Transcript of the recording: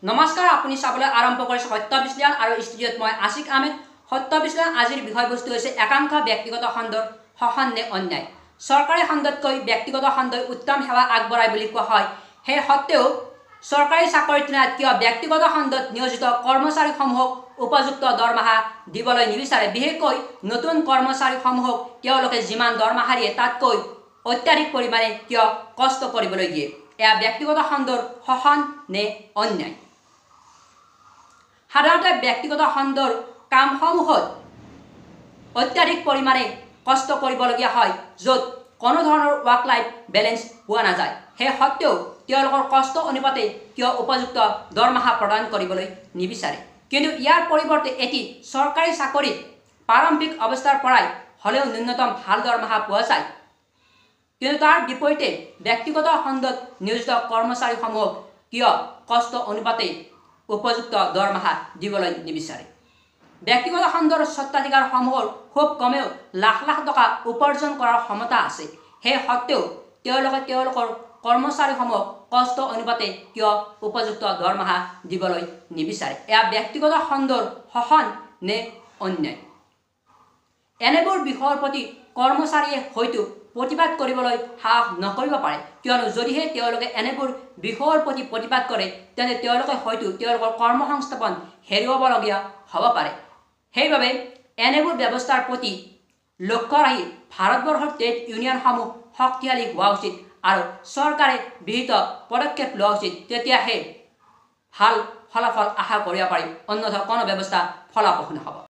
নমস্কাৰ, আপুনি চাবলৈ আৰম্ভ কৰিছে সত্য বিশ্লেষণ আৰু ষ্টুডিঅ'ত মই আশিক আহমেদ। সত্য বিশ্লেষণ আজিৰ বিষয়বস্তু হৈছে একাংশ ব্যক্তিগত খণ্ডৰ শোষণ নে অন্যায়। চৰকাৰী খণ্ডতকৈ ব্যক্তিগত খণ্ডই উত্তম সেৱা আগবঢ়ায় বুলি কোৱা হয়। সেই সত্ত্বেও চৰকাৰী চাকৰিৰ তুলনাত কিয় ব্যক্তিগত খণ্ডত নিয়োজিত কৰ্মচাৰীসমূহক উপযুক্ত দৰমহা দিবলৈ নিবিচাৰে। বিশেষকৈ নতুন কৰ্মচাৰীসমূহক তেওঁলোকে যিমান দৰমহা দিয়ে তাতকৈ অত্যাধিক পৰিমাণে কিয় কষ্ট কৰিবলৈ দিয়ে। এয়া ব্যক্তিগত খণ্ডৰ শোষণ নে অন্যায়। সাধাৰণতে ব্যক্তিগত খণ্ডৰ কামসমূহত অত্যাধিক পৰিমাণে কষ্ট কৰিবলগীয়া হয়, য'ত কোনো ধৰণৰ ৱৰ্ক লাইফ বেলেঞ্চ পোৱা নাযায়। সেই সত্ত্বেও তেওঁলোকৰ কষ্ট অনুপাতে কিয় উপযুক্ত দৰমহা প্ৰদান কৰিবলৈ নিবিচাৰে। কিন্তু ইয়াৰ পৰিৱৰ্তে এটি চৰকাৰী চাকৰিত প্ৰাৰম্ভিক অৱস্থাৰ পৰাই হ'লেও ন্যূনতম ভাল দৰমহা পোৱা যায়। কিন্তু তাৰ বিপৰীতে ব্যক্তিগত খণ্ডত নিয়োজিত কৰ্মচাৰীসমূহক কিয় কষ্ট অনুপাতে উপযুক্ত দৰমহা দিবলৈ নিবিচাৰে। ব্যক্তিগত খণ্ডৰ স্বত্বাধিকাৰসমূহৰ খুব কমেও লাখ লাখ টকা উপাৰ্জন কৰাৰ ক্ষমতা আছে। সেই সত্ত্বেও তেওঁলোকে তেওঁলোকৰ কৰ্মচাৰীসমূহক কষ্ট অনুপাতে কিয় উপযুক্ত দৰমহা দিবলৈ নিবিচাৰে। এয়া ব্যক্তিগত খণ্ডৰ শোষণ নে অন্যায়। এনেবোৰ বিষয়ৰ প্ৰতি কৰ্মচাৰীয়ে হয়তো প্ৰতিবাদ কৰিবলৈ সাহস নকৰিব পাৰে, কিয়নো যদিহে তেওঁলোকে এনেবোৰ বিষয়ৰ প্ৰতি প্ৰতিবাদ কৰে তেন্তে তেওঁলোকে হয়তো তেওঁলোকৰ কৰ্মসংস্থাপন হেৰুৱাবলগীয়া হ'ব পাৰে। সেইবাবে এনেবোৰ ব্যৱস্থাৰ প্ৰতি লক্ষ্য ৰাখি ভাৰতবৰ্ষৰ ট্ৰেড ইউনিয়নসমূহ শক্তিশালী হোৱা উচিত আৰু চৰকাৰে বিহিত পদক্ষেপ লোৱা উচিত। তেতিয়াহে ভাল ফলাফল আশা কৰিব পাৰি, অন্যথা কোনো ব্যৱস্থা ফলপ্ৰসূ নহ'ব।